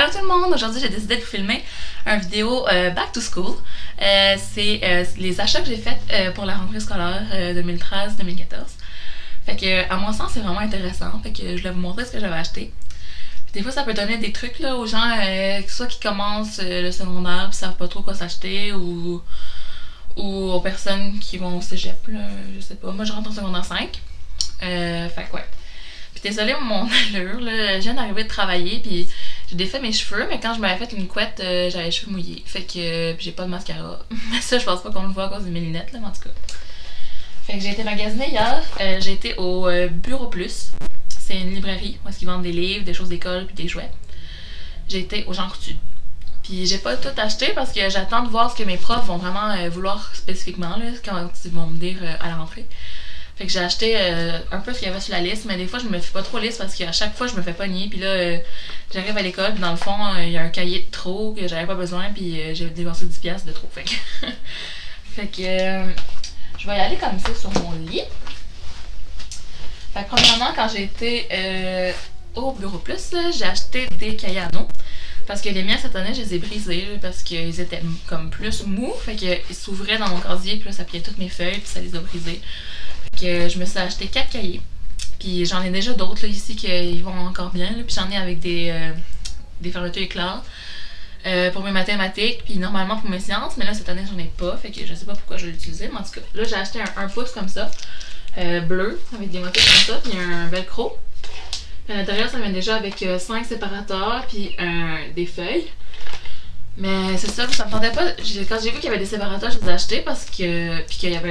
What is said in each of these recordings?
Allô tout le monde! Aujourd'hui, j'ai décidé de vous filmer une vidéo Back to School. C'est les achats que j'ai faits pour la rentrée scolaire 2013-2014. Fait que, à mon sens, c'est vraiment intéressant. Fait que je voulais vous montrer ce que j'avais acheté. Puis des fois, ça peut donner des trucs là, aux gens, soit qui commencent le secondaire et savent pas trop quoi s'acheter, ou aux personnes qui vont au cégep, là, je sais pas. Moi, je rentre en secondaire 5. Fait que ouais. Puis désolée mon allure, là, je viens d'arriver de travailler, puis j'ai défait mes cheveux, mais quand je m'avais fait une couette, j'avais les cheveux mouillés. Fait que puis j'ai pas de mascara. Mais ça, je pense pas qu'on le voit à cause de mes lunettes, là, mais en tout cas. Fait que j'ai été magasiner hier. J'ai été au Bureau Plus. C'est une librairie où ils vendent des livres, des choses d'école, puis des jouets. J'ai été au Jean Coutu. Puis j'ai pas tout acheté parce que j'attends de voir ce que mes profs vont vraiment vouloir spécifiquement, là, quand ils vont me dire à la rentrée. Fait que j'ai acheté un peu ce qu'il y avait sur la liste, mais des fois je me fais pas trop liste parce qu'à chaque fois je me fais pogner. Puis là, j'arrive à l'école, puis dans le fond, il y a un cahier de trop que j'avais pas besoin, puis j'ai dépensé 10$ de trop. Fait que, fait que je vais y aller comme ça sur mon lit. Fait que premièrement, quand j'ai été au Bureau Plus, j'ai acheté des cahiers à notes. Parce que les miens cette année, je les ai brisés là, parce qu'ils étaient comme plus mous. Fait qu'ils s'ouvraient dans mon casier, puis là, ça pliait toutes mes feuilles, puis ça les a brisés. Fait que je me suis acheté 4 cahiers. Puis j'en ai déjà d'autres là, ici qui vont encore bien. Là, puis j'en ai avec des fermetures éclairs pour mes mathématiques, puis normalement pour mes sciences. Mais là, cette année, j'en ai pas. Fait que je sais pas pourquoi je vais l'utiliser. Mais en tout cas, là, j'ai acheté un pouce comme ça, bleu, avec des motifs comme ça, puis un velcro. À l'intérieur, ça vient déjà avec 5 séparateurs puis des feuilles. Mais c'est ça, ça me tentait pas. Quand j'ai vu qu'il y avait des séparateurs, je les ai achetés parce que. Puis qu'il y avait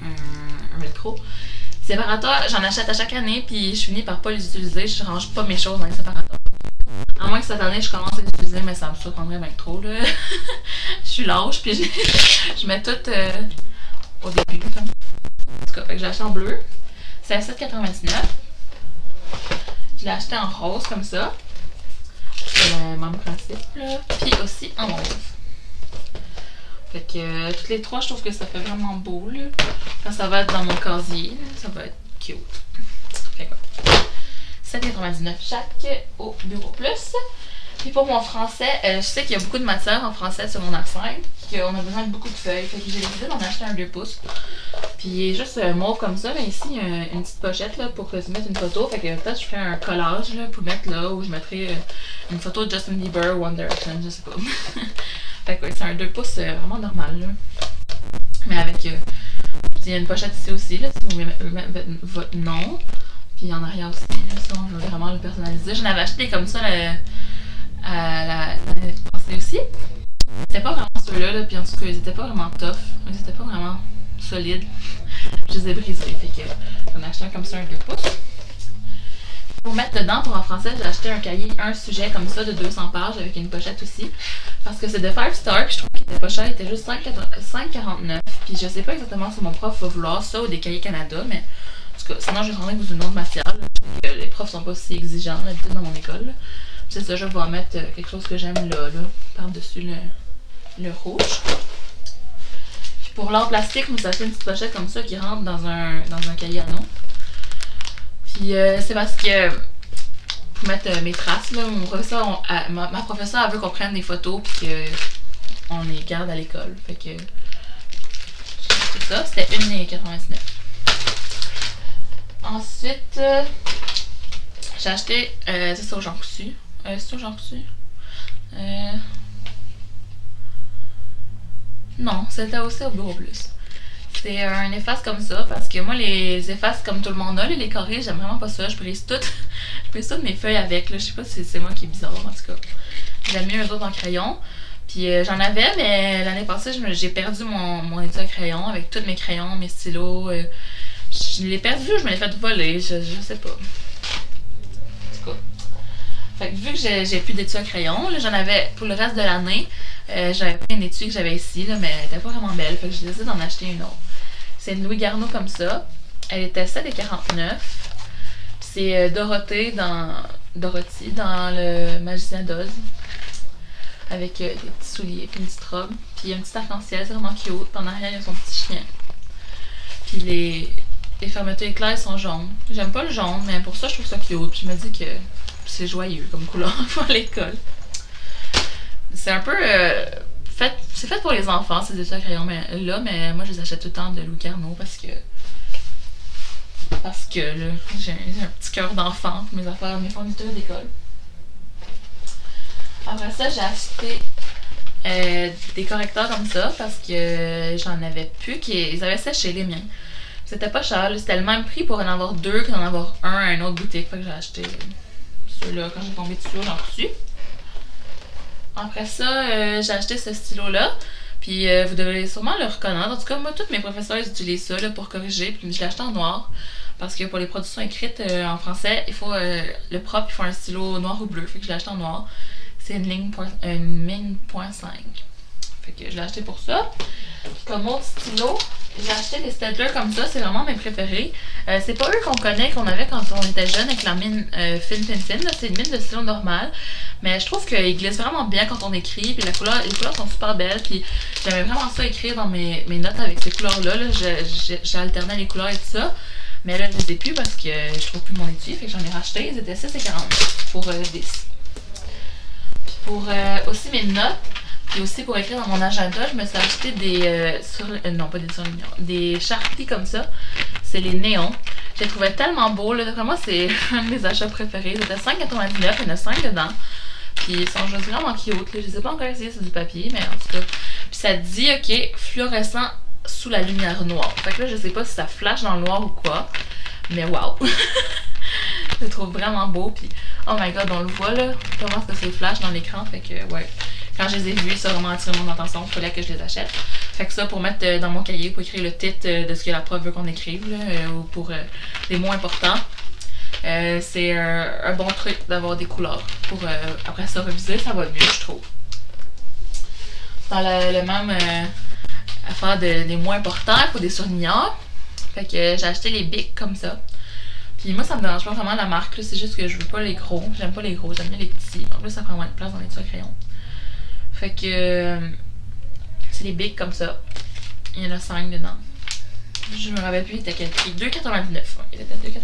un velcro. Séparateurs, j'en achète à chaque année puis je finis par pas les utiliser. Je range pas mes choses dans les séparateurs. À moins que cette année, je commence à les utiliser, mais ça me surprendrait bien trop, là. Je suis lâche puis je mets tout au début. Comme. En tout cas, fait que j'ai acheté en bleu. C'est à 7,99. Je l'ai acheté en rose comme ça. C'est le même principe là. Puis aussi en mauve. Fait que toutes les trois, je trouve que ça fait vraiment beau là. Quand ça va être dans mon casier, là, ça va être cute. Fait que 7,99 chaque au Bureau Plus. Puis pour mon français, je sais qu'il y a beaucoup de matière en français sur mon A5. Qu'on a besoin de beaucoup de feuilles. Fait que j'ai décidé d'en acheter un 2 pouces. Puis il est juste mauve comme ça, mais ici il y a une petite pochette là, pour se mettre une photo. Fait que peut-être je ferai un collage là, pour le mettre là, où je mettrai une photo de Justin Bieber ou One Direction, je sais pas. Fait que c'est un 2 pouces vraiment normal là. Mais avec il y a une pochette ici aussi là, si vous mettez votre nom. Puis en arrière aussi, là, ça on veut vraiment le personnaliser. J'en avais acheté comme ça l'année passée aussi. C'était pas vraiment ceux-là, là, puis en tout cas, ils étaient pas vraiment tough. Ils étaient pas vraiment solides. Je les ai brisés, fait que j'en ai acheté un comme ça, un 2 pouces. Pour mettre dedans, pour en français, j'ai acheté un cahier, un sujet comme ça de 200 pages avec une pochette aussi. Parce que c'est de 5 Star, je trouve qu'il était pas cher, il était juste 5,49. Puis je sais pas exactement si mon prof va vouloir ça ou des cahiers Canada, mais en tout cas, sinon je vais rentrer dans une autre matière. Là. Je sais que les profs sont pas si exigeants d'habitude dans mon école. C'est ça, je vais en mettre quelque chose que j'aime là, par-dessus le rouge. Puis pour l'art plastique, je me suis acheté une petite pochette comme ça qui rentre dans un cahier à notes. Puis c'est parce que pour mettre mes traces, là, ma professeure elle veut qu'on prenne des photos puis qu'on les garde à l'école. Fait que c'est ça, c'était 1,99. Ensuite, j'ai acheté, c'est ça au Jean Coutu. C'est au Jean Coutu? Non, c'était aussi au Bureau Plus. C'est un efface comme ça, parce que moi, les effaces comme tout le monde a, les carrés, j'aime vraiment pas ça. Je brise toutes mes feuilles avec. Là. Je sais pas si c'est moi qui est bizarre, en tout cas. J'aime mieux eux autres en crayon. Puis j'en avais, mais l'année passée, j'ai perdu mon étui à crayon avec tous mes crayons, mes stylos. Je l'ai perdu, je me l'ai fait voler, je sais pas. En tout cas. Fait que vu que j'ai plus d'étui à crayon, j'en avais pour le reste de l'année. J'avais pris une étui que j'avais ici, là, mais elle était pas vraiment belle. Fait que j'ai décidé d'en acheter une autre. C'est une Louis Garneau comme ça. Elle était 7,49. C'est Dorothy dans le Magicien d'Oz. Avec des petits souliers, puis une petite robe. Puis il y a une petite arc-en-ciel, c'est vraiment cute. Puis en arrière, il y a son petit chien. Puis les fermetures éclairs sont jaunes. J'aime pas le jaune, mais pour ça, je trouve ça cute. Puis je me dis que c'est joyeux comme couleur pour l'école. C'est un peu c'est fait pour les enfants, ces dessins à crayon là, mais moi je les achète tout le temps de Louis Carnot parce que là, j'ai un petit cœur d'enfant pour mes affaires, mes fournitures d'école. Après ça, j'ai acheté des correcteurs comme ça parce que j'en avais plus, ils avaient séché les miens. C'était pas cher, c'était le même prix pour en avoir deux qu'en avoir un à une autre boutique. Fait que j'ai acheté ceux-là quand j'ai tombé dessus, j'en ai reçu. Après ça, j'ai acheté ce stylo-là. Puis vous devez sûrement le reconnaître. En tout cas, moi, tous mes professeurs ils utilisent ça là, pour corriger. Puis je l'ai acheté en noir. Parce que pour les productions écrites en français, il faut le propre, il faut un stylo noir ou bleu. Fait que je l'ai acheté en noir. C'est une ligne .5. Fait que je l'ai acheté pour ça. Comme autre stylo, j'ai acheté des Staedtler comme ça, c'est vraiment mes préférés. C'est pas eux qu'on connaît, qu'on avait quand on était jeune avec la mine fine. C'est une mine de stylo normale. Mais je trouve qu'ils glissent vraiment bien quand on écrit. Puis les couleurs sont super belles. Puis j'aimais vraiment ça écrire dans mes notes avec ces couleurs-là. J'ai alterné les couleurs et tout ça. Mais là, je les ai plus parce que je trouve plus mon étui. Fait que j'en ai racheté. Ils étaient 6,40 pour 10. Puis pour aussi mes notes. Puis aussi pour écrire dans mon agenda, je me suis acheté des Sharpies comme ça. C'est les néons. Je les trouvais tellement beaux. Là. Vraiment, c'est un de mes achats préférés. C'était 5,99. Il y en a 5 dedans. Puis ils sont juste vraiment cute. Là. Je les ai pas encore essayés, c'est du papier, mais en tout cas. Puis ça dit, ok, fluorescent sous la lumière noire. Fait que là, je sais pas si ça flash dans le noir ou quoi. Mais waouh! Je les trouve vraiment beaux. Puis oh my god, on le voit là. Comment est-ce que c'est flash dans l'écran. Fait que ouais. Quand je les ai vus, ça a vraiment attiré mon attention. Il fallait que je les achète. Fait que ça, pour mettre dans mon cahier, pour écrire le titre de ce que la prof veut qu'on écrive, là, ou pour les mots importants, c'est un bon truc d'avoir des couleurs. Pour après ça, reviser, ça va mieux, je trouve. Dans le même affaire des mots importants, il faut des surlignants. Fait que j'ai acheté les bics comme ça. Puis moi, ça me dérange pas vraiment la marque, là. C'est juste que je veux pas les gros. J'aime pas les gros, j'aime bien les petits. En plus, ça prend moins de place dans les tuyaux à crayon. Fait que c'est les bics comme ça. Il y en a 5 dedans. Je me rappelle plus, il était quel prix? 2,99. Ouais, il était 2,99.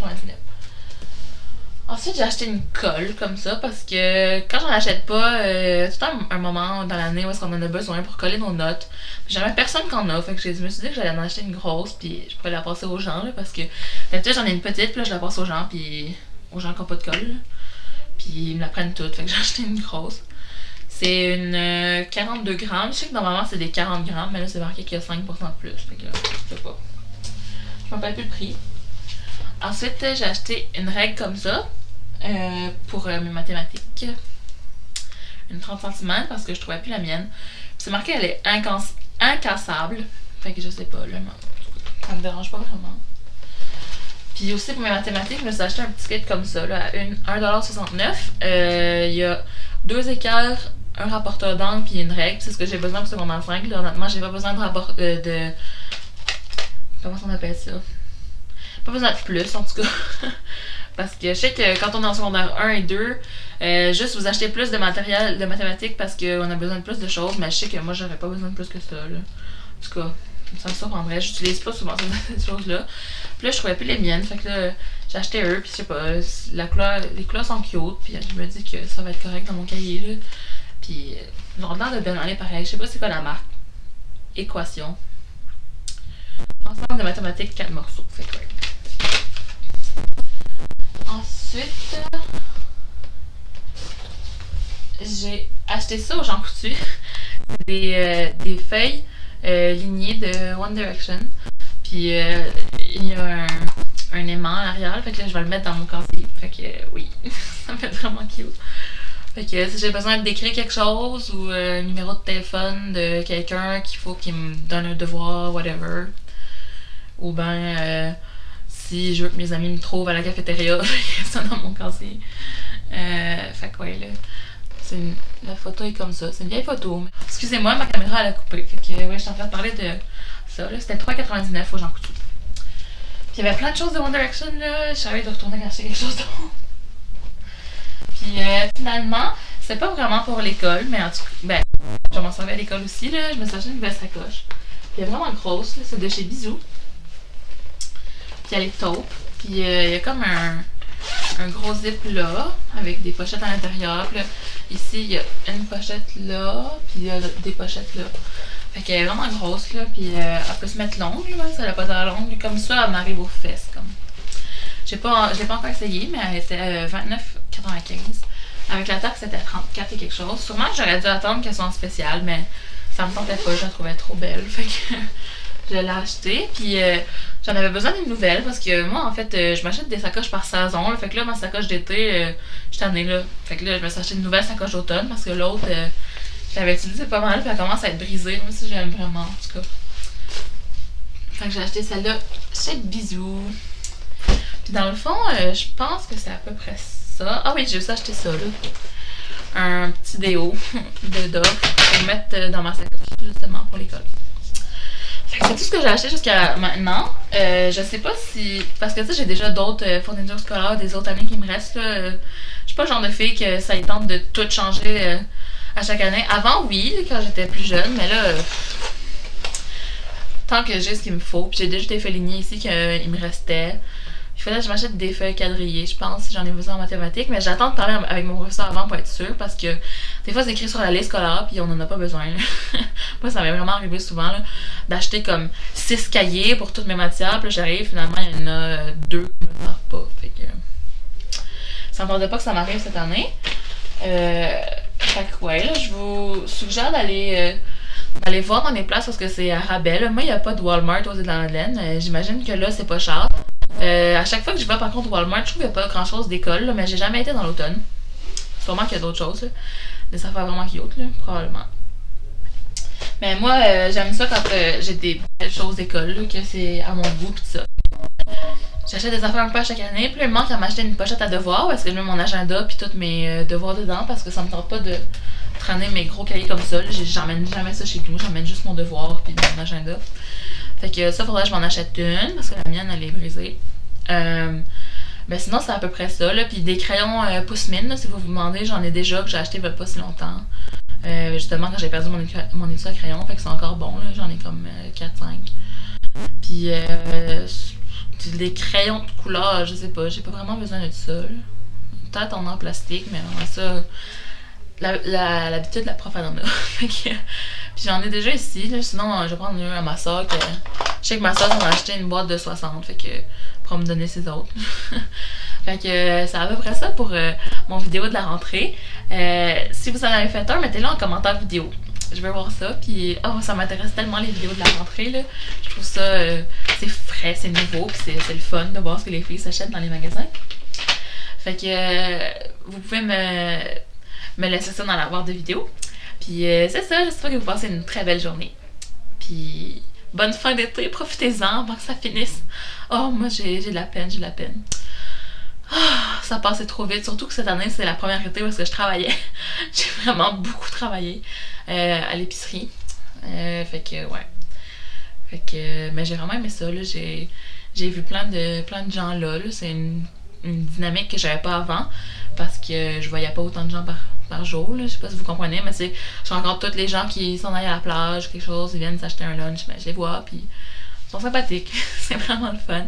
Ensuite, j'ai acheté une colle comme ça parce que quand j'en achète pas, tout le temps un moment dans l'année où est-ce qu'on en a besoin pour coller nos notes. J'avais personne qui en a, fait que je me suis dit que j'allais en acheter une grosse puis je pourrais la passer aux gens là, parce que d'habitude j'en ai une petite puis là je la passe aux gens puis aux gens qui n'ont pas de colle. Là. Puis ils me la prennent toutes, fait que j'ai acheté une grosse. C'est une 42 grammes. Je sais que normalement c'est des 40 grammes, mais là c'est marqué qu'il y a 5% de plus. Fait que là, je sais pas. Je me rappelle plus le prix. Ensuite, j'ai acheté une règle comme ça pour mes mathématiques. Une 30 cm parce que je trouvais plus la mienne. C'est marqué elle est incassable. Fait que je sais pas, là, ça me dérange pas vraiment. Puis aussi pour mes mathématiques, je me suis acheté un petit kit comme ça, là, à 1,69$. Il y a 2 équerres, un rapporteur d'angle puis une règle. C'est ce que j'ai besoin pour secondaire 5. Là, honnêtement, j'ai pas besoin de comment on appelle ça? Pas besoin de plus, en tout cas. Parce que je sais que quand on est en secondaire 1 et 2, juste vous achetez plus de matériel de mathématiques parce qu'on a besoin de plus de choses. Mais je sais que moi, j'aurais pas besoin de plus que ça. Là. En tout cas, ça me surprendrait. J'utilise pas souvent ces choses-là. Puis là, je trouvais plus les miennes. Fait que là, j'ai acheté eux. Puis je sais pas, les couleurs sont cute. Puis je me dis que ça va être correct dans mon cahier. Là. Puis ils ont l'air de bien aller pareil. Je sais pas c'est quoi la marque. Équation. Ensemble de mathématiques, 4 morceaux. Fait que ouais. Ensuite, j'ai acheté ça au Jean Coutu. Des feuilles lignées de One Direction. Puis il y a un aimant à l'arrière. Fait que là, je vais le mettre dans mon casier. Fait que oui, ça me fait vraiment cute. Fait que si j'ai besoin d'écrire quelque chose ou un numéro de téléphone de quelqu'un qu'il faut qu'il me donne un devoir, whatever. Ou ben si je veux que mes amis me trouvent à la cafétéria, j'ai ça dans mon casier. Fait que ouais, là. La photo est comme ça. C'est une vieille photo. Excusez-moi, ma caméra elle a coupé. Fait que ouais, je suis en train de parler de ça. Là, c'était 3,99$ au Jean Coutu. Puis il y avait plein de choses de One Direction là. Je savais de retourner acheter quelque chose d'autre. Puis finalement, c'est pas vraiment pour l'école, mais en tout cas, ben, je m'en servais à l'école aussi là. Je me suis acheté une nouvelle sacoche. Puis elle est vraiment grosse là. C'est de chez Bisou. Puis elle est taupe. Puis il y a comme un gros zip là, avec des pochettes à l'intérieur. Puis là, ici, il y a une pochette là, puis il y a des pochettes là. Fait qu'elle est vraiment grosse, là, puis elle peut se mettre longue, là, si elle a pas d'air longue. Comme ça, elle m'arrive aux fesses, comme. Je l'ai pas encore essayé, mais elle était 29,95. Avec la taxe, c'était 34 et quelque chose. Sûrement que j'aurais dû attendre qu'elle soit en spécial, mais ça me tentait pas, je la trouvais trop belle. Fait que je l'ai achetée, puis j'en avais besoin d'une nouvelle parce que moi, en fait, je m'achète des sacoches par saison. Là, fait que là, ma sacoche d'été, je suis tannée, là. Fait que là, je me suis acheté une nouvelle sacoche d'automne parce que l'autre, je l'avais utilisée pas mal, puis elle commence à être brisée. Moi aussi, j'aime vraiment, en tout cas. Fait que j'ai acheté celle-là chez Bisous. Puis dans le fond, je pense que c'est à peu près ça. Ah oui, j'ai aussi acheté ça, là. Un petit déo de Dove pour mettre dans ma sacoche, justement, pour l'école. Fait que c'est tout ce que j'ai acheté jusqu'à maintenant. Je sais pas si... Parce que tu sais, j'ai déjà d'autres fournitures scolaires, des autres années qui me restent, là. Je suis pas le genre de fille que ça y tente de tout changer à chaque année. Avant, oui, quand j'étais plus jeune, mais là... tant que j'ai ce qu'il me faut. Puis j'ai déjà des feuilles lignées ici qu'il me restait. Il faudrait que je m'achète des feuilles quadrillées, je pense, si j'en ai besoin en mathématiques. Mais j'attends de parler avec mon professeur avant pour être sûre, parce que des fois c'est écrit sur la liste scolaire, puis on en a pas besoin. Moi, ça m'est vraiment arrivé souvent là, d'acheter comme 6 cahiers pour toutes mes matières, puis là, j'arrive, finalement, il y en a 2 qui me servent pas. Fait que ça me tendait pas que ça m'arrive cette année. Fait que ouais, là, je vous suggère d'aller voir dans les places parce que c'est à rabais. Là. Moi, il n'y a pas de Walmart aux Îles-de-la-Madeleine. J'imagine que là, c'est pas cher. À chaque fois que je vais par contre au Walmart, je trouve qu'il n'y a pas grand chose d'école, là, mais j'ai jamais été dans l'automne. Sûrement qu'il y a d'autres choses. Là. Des affaires vraiment cute, là, probablement. Mais moi, j'aime ça quand j'ai des belles choses d'école, là, que c'est à mon goût pis ça. J'achète des affaires un peu à chaque année. Puis il me manque à m'acheter une pochette à devoirs parce que je mets mon agenda puis tous mes devoirs dedans parce que ça me tente pas de traîner mes gros cahiers comme ça. J'emmène jamais ça chez nous. J'emmène juste mon devoir puis mon agenda. Fait que ça, faudrait que je m'en achète une parce que la mienne, elle est brisée. Mais sinon, c'est à peu près ça. Là. Puis des crayons pousse-mine, là, si vous vous demandez, j'en ai déjà que j'ai acheté il y a pas si longtemps. Justement, quand j'ai perdu mon étui à crayon, fait que c'est encore bon. Là. J'en ai comme 4-5. Puis les crayons de couleur, je sais pas, j'ai pas vraiment besoin de ça. Là. Peut-être en plastique, mais vraiment ça, l'habitude, la prof elle en a. Puis j'en ai déjà ici, là, sinon je vais prendre un à ma soeur. Je sais que ma soeur s'en a acheté une boîte de 60, fait que pour me donner ses autres. Fait que c'est à peu près ça pour mon vidéo de la rentrée. Si vous en avez fait un, mettez-le en commentaire vidéo. Je vais voir ça, puis oh, ça m'intéresse tellement les vidéos de la rentrée, là. Je trouve ça, c'est frais, c'est nouveau, puis c'est le fun de voir ce que les filles s'achètent dans les magasins. Fait que vous pouvez me laisser ça dans la barre de vidéo. Puis c'est ça, j'espère que vous passez une très belle journée. Puis bonne fin d'été, profitez-en avant que ça finisse. Oh, moi j'ai de la peine, j'ai de la peine. Oh, ça passait trop vite, surtout que cette année c'est la première été parce que je travaillais. J'ai vraiment beaucoup travaillé à l'épicerie. Fait que ouais. Fait que mais j'ai vraiment aimé ça là. J'ai vu plein de gens là. C'est une dynamique que j'avais pas avant parce que je voyais pas autant de gens par jour. Là. Je sais pas si vous comprenez, mais c'est je rencontre tous les gens qui s'en aillent à la plage, quelque chose, ils viennent s'acheter un lunch, mais je les vois puis ils sont sympathiques. C'est vraiment le fun.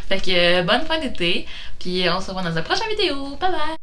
Fait que bonne fin d'été, puis on se revoit dans une prochaine vidéo. Bye bye!